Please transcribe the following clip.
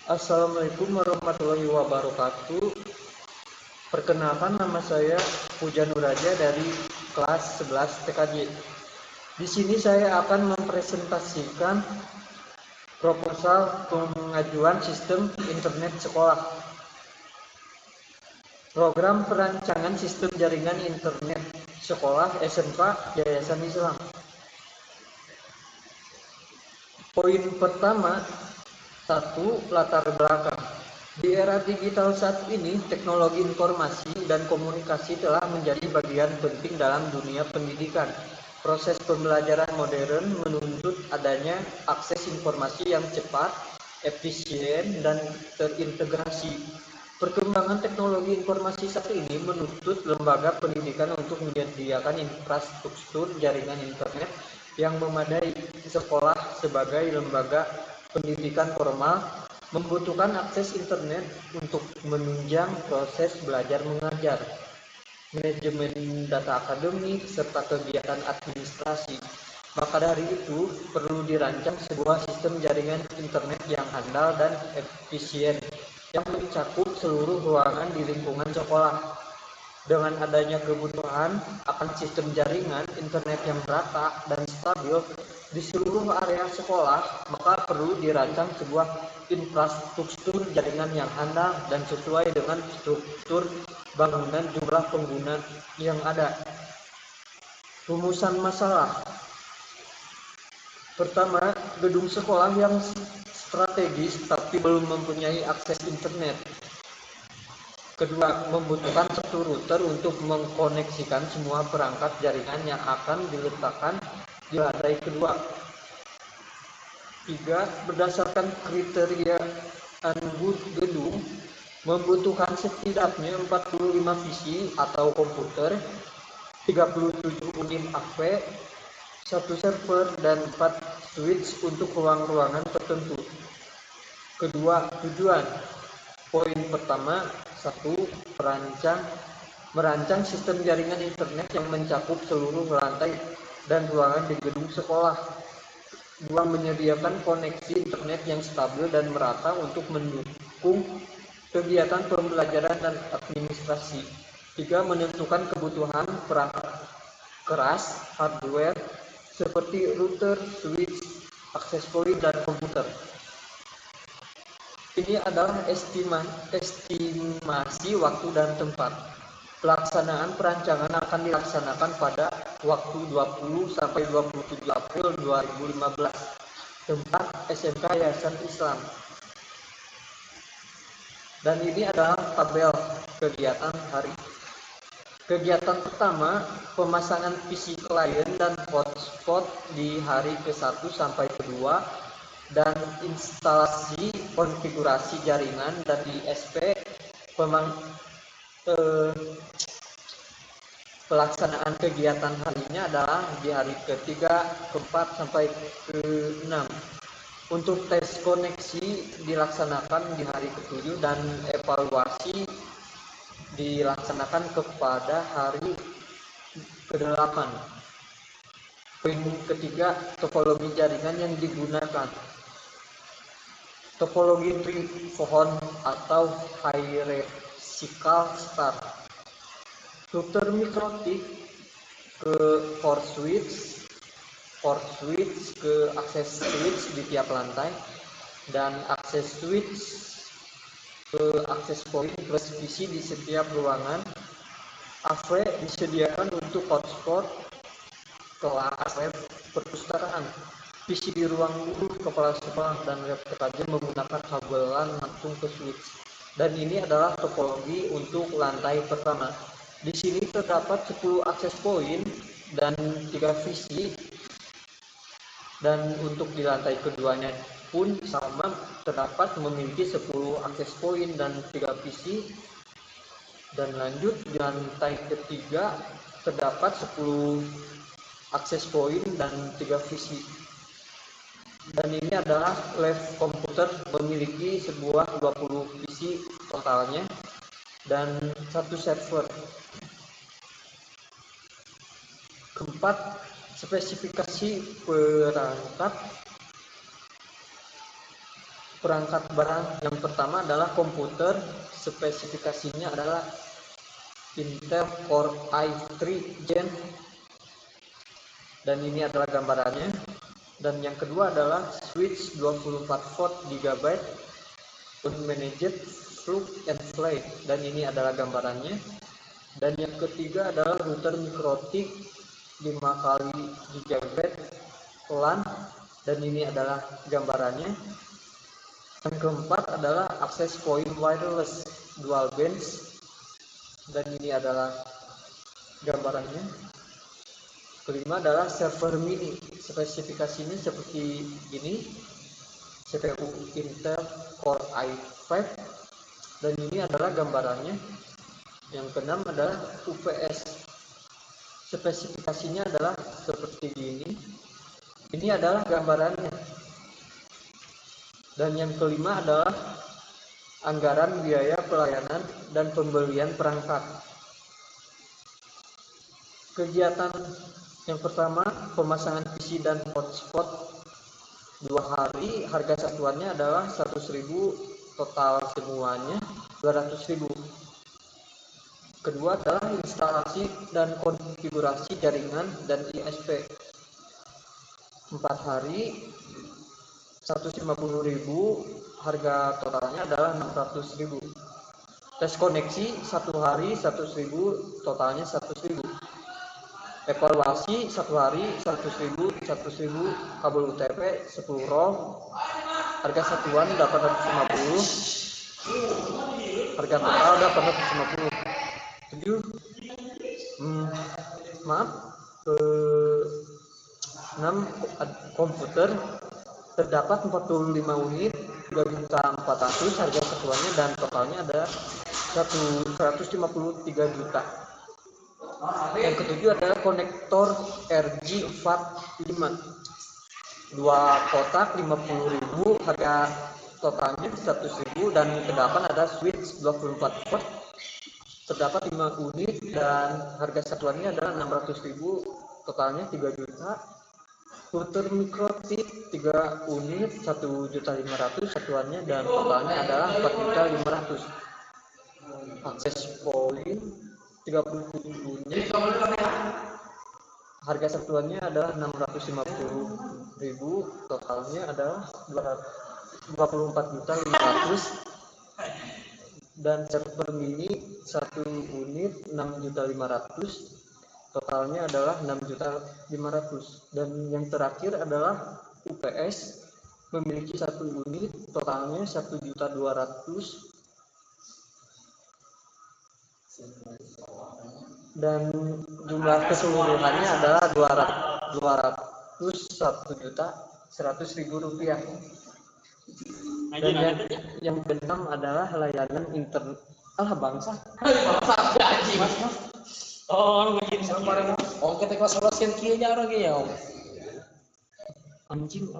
Assalamualaikum warahmatullahi wabarakatuh. Perkenalkan, nama saya Puja Nuraja dari kelas 11 TKJ. Di sini saya akan mempresentasikan proposal pengajuan sistem internet sekolah. Program perancangan sistem jaringan internet sekolah SMK Yayasan Islam. Poin pertama, 1. Latar belakang. Di era digital saat ini, teknologi informasi dan komunikasi telah menjadi bagian penting dalam dunia pendidikan. Proses pembelajaran modern menuntut adanya akses informasi yang cepat, efisien, dan terintegrasi. Perkembangan teknologi informasi saat ini menuntut lembaga pendidikan untuk menyediakan infrastruktur jaringan internet yang memadai. Sekolah sebagai lembaga pendidikan formal membutuhkan akses internet untuk menunjang proses belajar mengajar, manajemen data akademik, serta kegiatan administrasi. Maka dari itu, perlu dirancang sebuah sistem jaringan internet yang handal dan efisien yang mencakup seluruh ruangan di lingkungan sekolah. Dengan adanya kebutuhan akan sistem jaringan internet yang merata dan stabil di seluruh area sekolah, maka perlu dirancang sebuah infrastruktur jaringan yang handal dan sesuai dengan struktur bangunan jumlah pengguna yang ada. Rumusan masalah. Pertama, gedung sekolah yang strategis tapi belum mempunyai akses internet. Kedua, membutuhkan satu router untuk mengkoneksikan semua perangkat jaringan yang akan diletakkan di lantai kedua. 3. Berdasarkan kriteria gedung, membutuhkan setidaknya 45 PC atau komputer, 37 unit HP, 1 server, dan 4 switch untuk ruang-ruangan tertentu. Kedua, tujuan. Poin pertama, 1. Merancang sistem jaringan internet yang mencakup seluruh lantai dan ruangan di gedung sekolah. 2. Menyediakan koneksi internet yang stabil dan merata untuk mendukung kegiatan pembelajaran dan administrasi. 3. Menentukan kebutuhan perangkat keras hardware seperti router, switch, access point, dan komputer. Ini adalah estimasi waktu dan tempat. Pelaksanaan perancangan akan dilaksanakan pada waktu 20 sampai 27 April 2015. Tempat SMK Yayasan Islam. Dan ini adalah tabel kegiatan hari. Kegiatan pertama, pemasangan PC client dan hotspot di hari ke-1 sampai ke-2 dan instalasi konfigurasi jaringan dan ISP. Pelaksanaan kegiatan harinya adalah di hari ke-3, ke-4 sampai ke-6. Untuk tes koneksi dilaksanakan di hari ke-7 dan evaluasi dilaksanakan kepada hari ke-8. Poin ketiga, topologi jaringan yang digunakan. Topologi tree pohon atau hierarchical start. Router mikrotik ke core switch ke akses switch di tiap lantai, dan akses switch ke akses point plus PC di setiap ruangan. AV disediakan untuk hotspot kelas web perpustakaan. PC di ruang guru, kepala sekolah, dan web TKJ menggunakan kabelan langsung ke switch. Dan ini adalah topologi untuk lantai pertama. Di sini terdapat 10 akses point dan 3 PC. Dan untuk di lantai keduanya pun sama, terdapat memiliki 10 akses point dan 3 PC. Dan lanjut, di lantai ketiga terdapat 10 akses point dan 3 PC. Dan ini adalah lab komputer, memiliki sebuah 20 PC totalnya dan 1 server. Keempat, spesifikasi perangkat. perangkat barang. Yang pertama adalah komputer, spesifikasinya adalah Intel Core i3 Gen, dan ini adalah gambarannya. Dan yang kedua adalah switch 24 volt GB unmanaged plug and play, dan ini adalah gambarannya. Dan yang ketiga adalah router MikroTik 5 kali GB LAN, dan ini adalah gambarannya. Yang keempat adalah access point wireless dual band, dan ini adalah gambarannya. Kelima adalah server mini, spesifikasinya seperti ini, CPU Intel Core i5, dan ini adalah gambarannya. Yang keenam adalah UPS, spesifikasinya adalah seperti ini adalah gambarannya. Dan yang kelima adalah anggaran biaya pelayanan dan pembelian perangkat. Kegiatan yang pertama, pemasangan PC dan hotspot 2 hari, harga satuannya adalah 100.000, total semuanya 200.000. Kedua adalah instalasi dan konfigurasi jaringan dan ISP 4 hari, 150.000, harga totalnya adalah 600.000. Tes koneksi 1 hari 100.000, totalnya 100.000. Evaluasi 1 hari 100.000, kabel UTP 10 ROM, harga satuan 850, harga total 850. 7. Maaf, 6. Komputer terdapat 45 unit 2.400.000, harga satuannya dan totalnya ada 153 juta. Yang ketujuh adalah konektor RG FAT5 2 kotak 50.000, harga totalnya 100.000. Dan ke-8 ada switch 24 volt terdapat 5 unit dan harga satuannya adalah 600.000, totalnya 3 juta. Router MikroTik 3 unit 1.500.000 satuannya dan totalnya adalah 4.500.000. Akses point 30 unit, harga satuannya adalah 650.000, totalnya adalah 24.500.000. Dan server mini 1 unit 6.500.000, totalnya adalah 6.500.000. Dan yang terakhir adalah UPS, memiliki 1 unit, totalnya 1.200.000. Dan jumlah keseluruhannya adalah 201.100.000 rupiah. Dan yang keenam adalah layanan internet. Bangsa. Oh, kita kelas 11 kieu nya orang ge ya. Anjing.